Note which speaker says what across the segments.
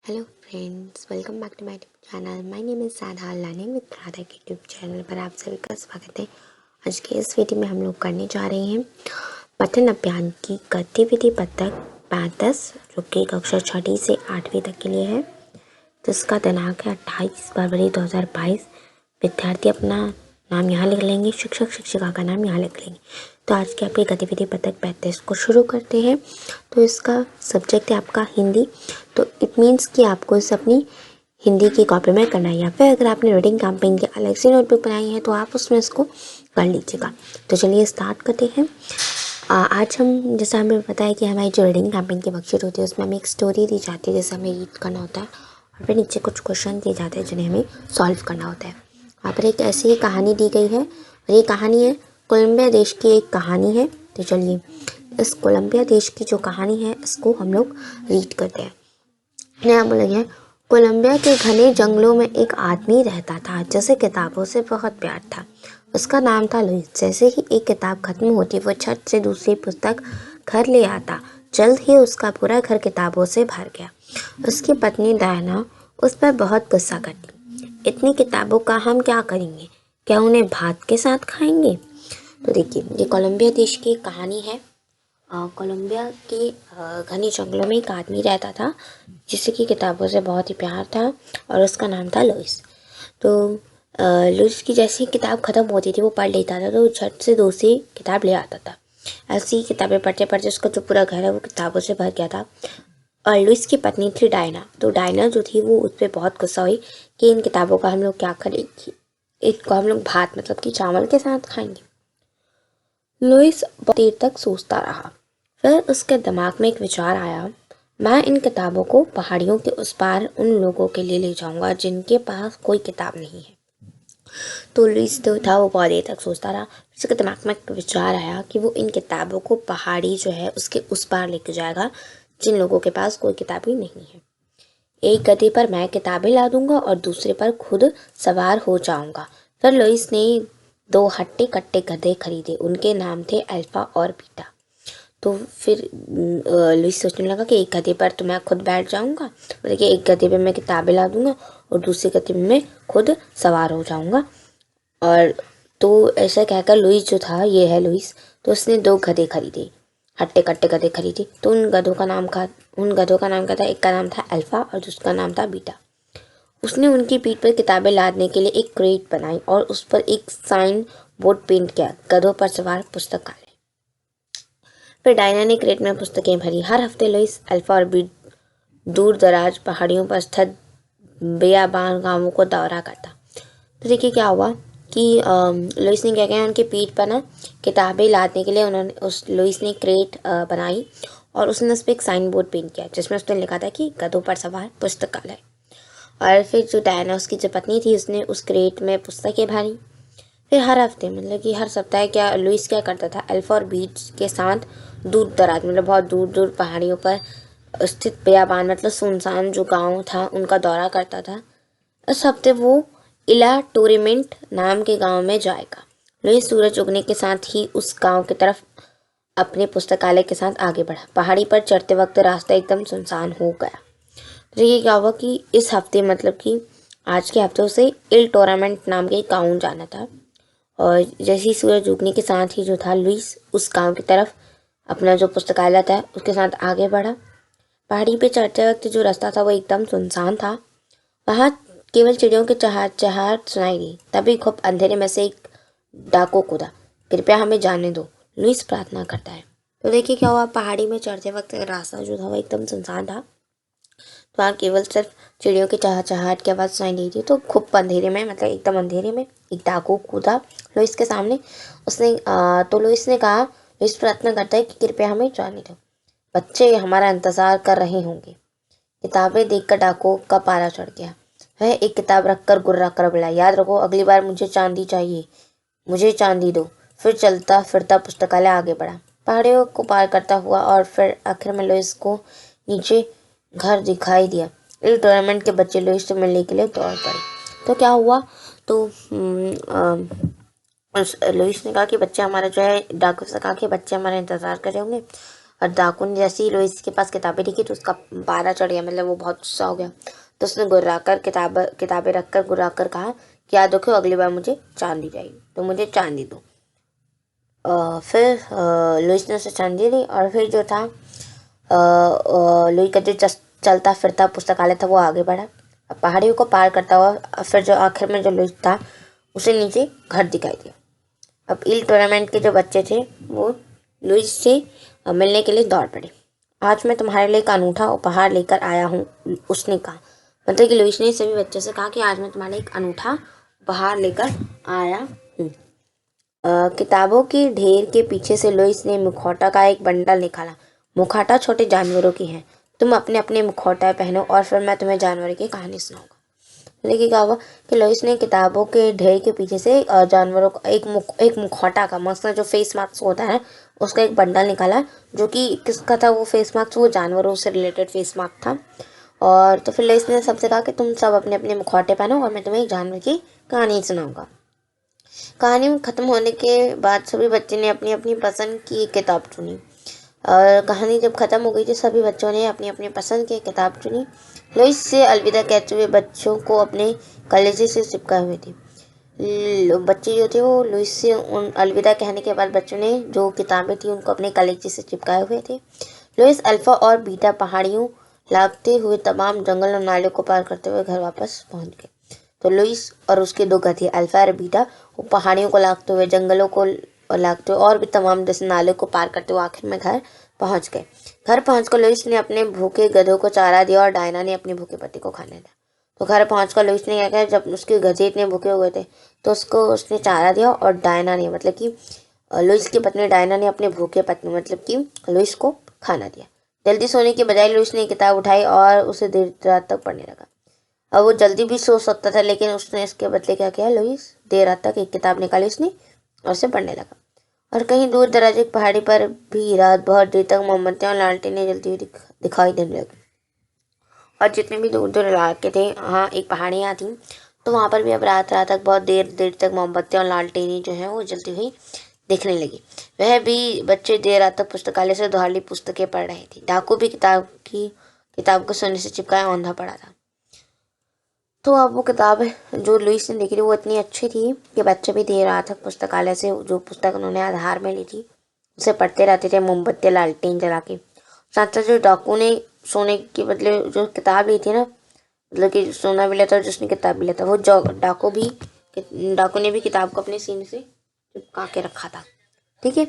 Speaker 1: Hello friends, welcome back to my channel. My name is Sadha learning with Radha के YouTube channel पर आप सभी का स्वागत है। आज के इस वीडियो में हम लोग करने जा रहे हैं पठन अभियान की गतिविधि पत्रक 5-10 जो कि कक्षा 6 से 8वीं तक के लिए है, जिसका दिनांक है 28 फरवरी 2022। विद्यार्थी अपना नाम यहाँ लिख लेंगे, शिक्षक शिक्षिका का नाम यहाँ लिख लेंगे। तो आज की आपकी गतिविधि पत्रक 35 को शुरू करते हैं। तो इसका सब्जेक्ट है आपका हिंदी। तो इट मीन्स कि आपको इसे अपनी हिंदी की कॉपी में करना है, या फिर अगर आपने रीडिंग कैंपेन की अलग से नोटबुक बनाई है तो आप उसमें इसको कर लीजिएगा। तो चलिए स्टार्ट करते हैं। आज हम, जैसा हमें पता है कि हमारी जो रीडिंग कैंपेन की वर्कशीट होती है उसमें हमें एक स्टोरी दी जाती है जैसे हमें रीड करना होता है, और फिर नीचे कुछ क्वेश्चन दिए जाते हैं जिन्हें हमें सॉल्व करना होता है। वहाँ पर एक ऐसी ही कहानी दी गई है, और ये कहानी है कोलंबिया देश की एक कहानी है। तो चलिए इस कोलंबिया देश की जो कहानी है इसको हम लोग रीड करते हैं। नया बोला गया, कोलंबिया के घने जंगलों में एक आदमी रहता था जिसे किताबों से बहुत प्यार था। उसका नाम था लुइस। जैसे ही एक किताब खत्म होती वो छत से दूसरी पुस्तक घर ले आता। जल्द ही उसका पूरा घर किताबों से भर गया। उसकी पत्नी डायना उस पर बहुत गुस्सा करती। इतनी किताबों का हम क्या करेंगे? क्या उन्हें भात के साथ खाएंगे? तो देखिए, ये कोलंबिया देश की कहानी है। कोलंबिया के घने जंगलों में एक आदमी रहता था जिसे की किताबों से बहुत ही प्यार था, और उसका नाम था लुइस। तो लुइस की जैसी किताब ख़त्म होती थी वो पढ़ लेता था, तो झट से दूसरी किताब ले आता था। ऐसी किताबें पढ़ते पढ़ते उसका जो पूरा घर है वो किताबों से भर गया था। और लुइस की पत्नी थी डायना। तो डायना जो थी वो उस पर बहुत गुस्सा हुई कि इन किताबों का हम लोग क्या करेंगे, इनको हम लोग भात मतलब कि चावल के साथ खाएंगे। लुइस बहुत देर तक सोचता रहा। फिर उसके दिमाग में एक विचार आया, मैं इन किताबों को पहाड़ियों के उस पार उन लोगों के लिए ले जाऊंगा जिनके पास कोई किताब नहीं है। तो लुइस जो था वो बहुत देर तक सोचता रहा। उसके दिमाग में एक विचार आया कि वो इन किताबों को पहाड़ी जो है उसके उस पार लेके जाएगा जिन लोगों के पास कोई किताब ही नहीं है। एक गधे पर मैं किताबें ला दूंगा और दूसरे पर खुद सवार हो जाऊंगा। फिर लुइस ने 2 हट्टे कट्टे गधे खरीदे। उनके नाम थे अल्फा और बीटा। तो फिर लुइस सोचने लगा कि एक गधे पर तो मैं खुद बैठ जाऊंगा, मतलब कि एक गधे पे मैं किताबें ला दूंगा और दूसरे गधे पे मैं खुद सवार हो जाऊंगा। और तो ऐसा कहकर लुइस जो था, ये है लुइस, तो उसने 2 गधे खरीदे, हट्टे कट्टे गधे खरीदे। तो उन गधों का नाम क्या था? एक का नाम था अल्फा और दूसरा नाम था बीटा। उसने उनकी पीठ पर किताबें लादने के लिए एक क्रेट बनाई और उस पर एक साइन बोर्ड पेंट किया, गधों पर सवार पुस्तकालय। फिर डायना ने क्रेट में पुस्तकें भरी। हर हफ्ते लुइस अल्फा और बीट दूर दराज पहाड़ियों पर स्थित बेयाबान गांवों को दौरा करता। तो देखिए क्या हुआ कि लुइस ने क्या किया, उनके पीठ पर ना किताबें लादने के लिए उन्होंने लुइस ने क्रेट बनाई, और उसने उस पर एक साइन बोर्ड पेंट किया जिसमें उसने लिखा था कि गधों पर सवार पुस्तकालय। और फिर जो डायना, उसकी जो पत्नी थी, उसने उस क्रेट में पुस्तकें भरी। फिर हर हफ्ते, मतलब कि हर सप्ताह, क्या लुइस क्या करता था, अल्फा और बीट के साथ दूर दराज, मतलब बहुत दूर दूर पहाड़ियों पर स्थित बियाबान, मतलब सुनसान जो गांव था, उनका दौरा करता था। इस हफ्ते वो इला टोरेमेंट नाम के गांव में जाएगा। लुइस सूरज उगने के साथ ही उस गांव की तरफ अपने पुस्तकालय के साथ आगे बढ़ा। पहाड़ी पर चढ़ते वक्त रास्ता एकदम सुनसान हो गया। तो ये क्या हुआ कि इस हफ्ते, मतलब कि आज के हफ्ते उसे इल टोरामेंट नाम के गाँव जाना था। और जैसे ही सूरज उगने के साथ ही जो था, लुइस उस गांव की तरफ अपना जो पुस्तकालय था उसके साथ आगे बढ़ा। पहाड़ी पे चढ़ते वक्त जो रास्ता था वो एकदम सुनसान था। वहाँ केवल चिड़ियों की चहचहाहट सुनाई दी। तभी खूब अंधेरे में से एक डाको कूदा। कृपया हमें जाने दो, लुइस प्रार्थना करता है। तो देखिए क्या हुआ, पहाड़ी में चढ़ते वक्त रास्ता जो था वो एकदम सुनसान था। तो वहाँ केवल सिर्फ चिड़ियों की चहचहाहट की आवाज़ सुनाई दी थी। तो खूब अंधेरे में, मतलब एकदम अंधेरे में, एक डाकू कूदा लुइस के सामने। उसने तो लुइस ने कहा, लुइस प्रार्थना करता है कि कृपया हमें जाने दो, बच्चे हमारा इंतजार कर रहे होंगे। किताबें देखकर डाकू का पारा चढ़ गया। वह एक किताब रखकर गुर्रा कर बोला, याद रखो, अगली बार मुझे चांदी चाहिए, मुझे चांदी दो। फिर चलता फिरता पुस्तकालय आगे बढ़ा, पहाड़ियों को पार करता हुआ, और फिर आखिर में लुइस को नीचे घर दिखाई दिया। इस टूर्नामेंट के बच्चे लुइस से मिलने के लिए दौड़ पड़े। तो क्या हुआ, तो लुइस ने कहा कि बच्चे हमारा जो है, डाकू से कहा कि बच्चे हमारा इंतजार कर रहे होंगे। और डाकू ने जैसे ही लुइस के पास किताबें देखी तो उसका पारा चढ़ गया, मतलब वो बहुत गुस्सा हो गया। तो उसने गुर्राकर किताबें रखकर गुर्राकर कहा कि याद रखो अगली बार मुझे चांदी चाहिए तो मुझे चांदी दो। फिर लुइस ने उसे चांदी दी और फिर जो था लुई का जो चलता फिरता पुस्तकालय था वो आगे बढ़ा। अब पहाड़ियों को पार करता हुआ फिर जो आखिर में जो लुइस था उसे नीचे घर दिखाई दिया। अब इल टूर्नामेंट के जो बच्चे थे वो लुइस से मिलने के लिए दौड़ पड़े। आज मैं तुम्हारे लिए एक अनूठा उपहार लेकर आया हूँ, उसने कहा। मतलब कि लुइस ने सभी बच्चों से कहा कि आज मैं तुम्हारे लिए एक अनूठा उपहार लेकर आया हूँ। किताबों के ढेर के पीछे से लुइस ने मुखौटा का एक बंडल निकाला। मुखौटा छोटे जानवरों की है, तुम अपने अपने मुखौटा पहनो और फिर मैं तुम्हें जानवर की कहानी सुनाऊंगा। लेकिन क्या हुआ कि लुइस ने किताबों के ढेर के पीछे से जानवरों का एक मुखौटा का मसला जो फेस मास्क होता है उसका एक बंडल निकाला, जो कि किसका था वो फेस मास्क, वो जानवरों से रिलेटेड फेस मास्क था। और तो फिर लुइस ने सबसे कहा कि तुम सब अपने अपने मुखौटे पहनो और मैं तुम्हें एक जानवर की कहानी सुनाऊंगा। कहानी खत्म होने के बाद सभी बच्चे ने अपनी अपनी पसंद की एक किताब चुनी। और कहानी जब खत्म हो गई तो सभी बच्चों ने अपनी अपनी पसंद की किताब चुनी। लुइस से अलविदा कहते हुए बच्चों को अपने कलेजे से चिपकाए हुए थे। बच्चे जो थे वो लुइस से उन अलविदा कहने के बाद बच्चों ने जो किताबें थी उनको अपने कलेजे से चिपकाए हुए थे। लुइस अल्फा और बीटा पहाड़ियों लापते हुए तमाम जंगल और नालियों को पार करते हुए घर वापस पहुंच गए। तो लुइस और उसके दो गधे अल्फा और बीटा वो पहाड़ियों को लांघते हुए जंगलों को लांघते हुए और भी तमाम जैसे नालों को पार करते हुए आखिर में घर पहुंच गए। घर पहुंचकर लुइस ने अपने भूखे गधों को चारा दिया और डायना ने अपने भूखे पति को खाने दिया। तो घर पहुंचकर लुइस ने क्या किया, जब उसके गधे इतने भूखे हुए थे तो उसको उसने चारा दिया और डायना ने मतलब कि लुइस की पत्नी डायना ने अपने भूखे पत्नी मतलब कि लुइस को खाना दिया। जल्दी सोने के बजाय लुइस ने किताब उठाई और उसे देर रात तक पढ़ने लगा। अब वो जल्दी भी सो सकता था लेकिन उसने इसके बदले क्या किया, लुइस देर रात तक एक किताब निकाली उसने और उसे पढ़ने लगा। और कहीं दूर दराज एक पहाड़ी पर भी रात बहुत देर तक मोमबत्तियां और लालटेनें जलती हुई दिखाई देने लगी। और जितने भी दूर दूर इलाके थे वहाँ एक पहाड़ियाँ थी तो वहाँ पर भी अब रात रात तक बहुत देर देर तक मोमबत्तियां और लालटेनें जो है वो जलती हुई दिखने लगी। वह भी बच्चे देर रात तक पुस्तकालय से दुहारली पुस्तकें पढ़ रहे थे। डाकू भी किताब को सोने से चिपकाए औंधा पड़ा था। तो अब वो किताब जो लुइस ने लिखी थी वो इतनी अच्छी थी कि बच्चे भी देर रात तक पुस्तकालय से जो पुस्तक उन्होंने आधार में ली थी उसे पढ़ते रहते थे मोमबत्ती लालटेन जला के। साथ साथ जो डाकू ने सोने के बदले जो किताब ली थी ना, मतलब कि सोना भी लेता और जिसने किताब भी लेता वो डाकू ने भी किताब को अपने सीने से चिपका के रखा था। ठीक है।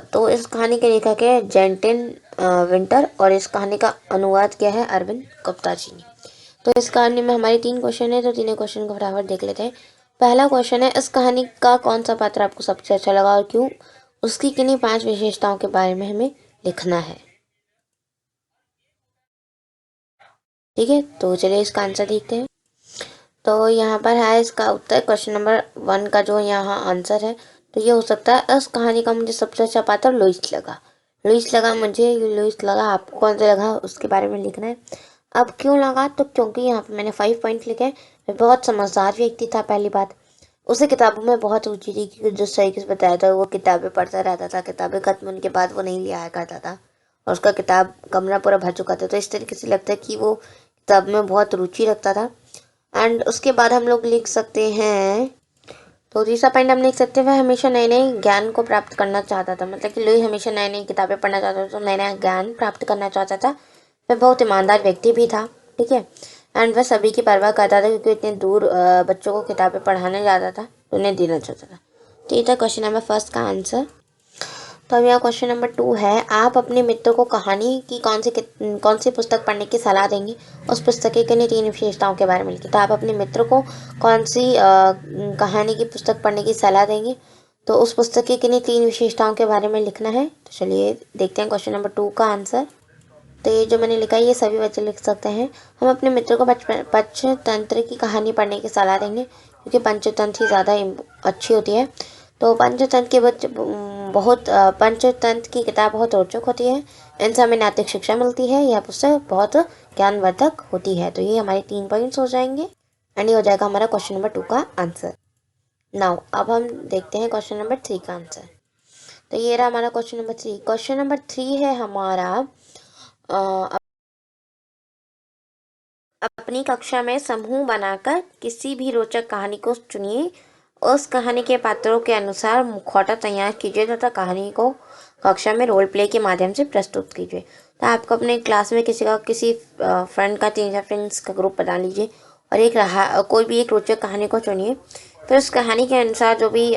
Speaker 1: तो इस कहानी के लेखक है जेंटिन विंटर और इस कहानी का अनुवाद किया है अरविंद गुप्ता जी ने। तो इस कहानी में हमारे 3 क्वेश्चन है तो तीनों क्वेश्चन को फटाफट देख लेते हैं। पहला क्वेश्चन है, इस कहानी का कौन सा पात्र आपको सबसे अच्छा लगा और क्यों? उसकी किन्हीं 5 विशेषताओं के बारे में हमें लिखना है। ठीक है, तो चलिए इसका आंसर देखते हैं। तो यहाँ पर है इसका उत्तर क्वेश्चन नंबर 1 का जो यहाँ आंसर है तो ये हो सकता है, इस कहानी का मुझे सबसे अच्छा पात्र लुइस लगा। लुइस लगा, आपको कौन सा लगा उसके बारे में लिखना है। अब क्यों लगा, तो क्योंकि यहाँ पे मैंने 5 पॉइंट लिखे हैं। वह बहुत समझदार व्यक्ति था। पहली बात, उसे किताबों में बहुत रुचि थी क्योंकि जो तरीके से बताया था वो किताबें पढ़ता रहता था, किताबें खत्म होने के बाद वो नहीं ले आया करता था और उसका किताब कमरा पूरा भर चुका था। तो इस तरीके से लगता है कि वो किताब में बहुत रुचि रखता था। एंड उसके बाद हम लोग लिख सकते हैं, तो तीसरा पॉइंट हम लिख सकते हैं, वह हमेशा नए नए ज्ञान को प्राप्त करना चाहता था। मतलब कि लुई हमेशा नई नई किताबें पढ़ना चाहता था, तो नया नया ज्ञान प्राप्त करना चाहता था। वह बहुत ईमानदार व्यक्ति भी था। ठीक है। एंड वह सभी की परवाह करता था क्योंकि इतने दूर बच्चों को किताबें पढ़ाने जाता था तो उन्हें देना चाहता था। तो ये था क्वेश्चन नंबर 1 का आंसर। तो अब यहाँ क्वेश्चन नंबर 2 है, आप अपने मित्र को कहानी की कौन सी पुस्तक पढ़ने की सलाह देंगे? उस पुस्तक के किन्हीं 3 विशेषताओं के बारे में लिखिए। तो आप अपने मित्र को कौन सी कहानी की पुस्तक पढ़ने की सलाह देंगे? तो उस पुस्तक की किन्हीं 3 विशेषताओं के बारे में लिखना है। तो चलिए देखते हैं क्वेश्चन नंबर 2 का आंसर। तो ये जो मैंने लिखा है ये सभी बच्चे लिख सकते हैं। हम अपने मित्र को पंचतंत्र की कहानी पढ़ने की सलाह देंगे क्योंकि पंचतंत्र ही ज़्यादा अच्छी होती है। तो पंचतंत्र की किताब बहुत रोचक होती है। इनसे हमें नैतिक शिक्षा मिलती है। यह पुस्तक बहुत ज्ञानवर्धक होती है। तो ये हमारे 3 पॉइंट्स हो जाएंगे एंड ये हो जाएगा हमारा क्वेश्चन नंबर 2 का आंसर। नाउ अब हम देखते हैं क्वेश्चन नंबर 3 का आंसर। तो ये रहा हमारा क्वेश्चन नंबर 3। क्वेश्चन नंबर 3 है हमारा, अपनी कक्षा में समूह बनाकर किसी भी रोचक कहानी को चुनिए। उस कहानी के पात्रों के अनुसार मुखौटा तैयार कीजिए तथा कहानी को कक्षा में रोल प्ले के माध्यम से प्रस्तुत कीजिए। तो आपको अपने क्लास में किसी फ्रेंड का 3-4 फ्रेंड्स का ग्रुप बना लीजिए और कोई भी एक रोचक कहानी को चुनिए। फिर उस कहानी के अनुसार जो भी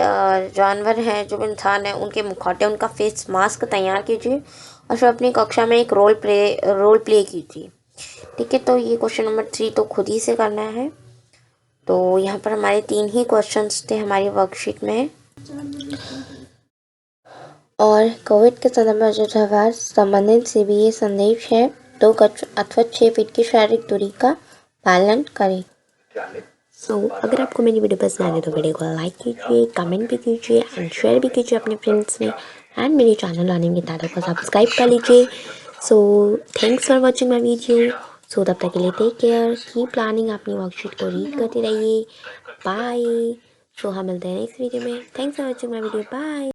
Speaker 1: जानवर हैं, जो भी इंसान है, उनके मुखौटे, उनका फेस मास्क तैयार कीजिए और फिर अपनी कक्षा में एक रोल प्ले कीजिए। ठीक है, तो ये क्वेश्चन नंबर 3 तो खुद ही से करना है। तो यहाँ पर हमारे 3 ही क्वेश्चंस थे हमारी वर्कशीट में। और कोविड के संदर्भ में जो व्यवहार संबंधित से भी ये संदेश है, 2 गज अथवा 6 फीट की शारीरिक दूरी का पालन करें। अगर आपको मेरी वीडियो पसंद आ रही तो वीडियो को लाइक कीजिए, कमेंट भी कीजिए एंड शेयर भी कीजिए अपने फ्रेंड्स में, एंड मेरे चैनल लर्निंग विद राधा को सब्सक्राइब कर लीजिए। Thanks for watching my video. तब तक के लिए टेक केयर, कीप प्लानिंग, अपनी वर्कशीट को रीड करते रहिए। बाय। हम मिलते हैं नेक्स्ट वीडियो में। Thanks for watching my video. Bye.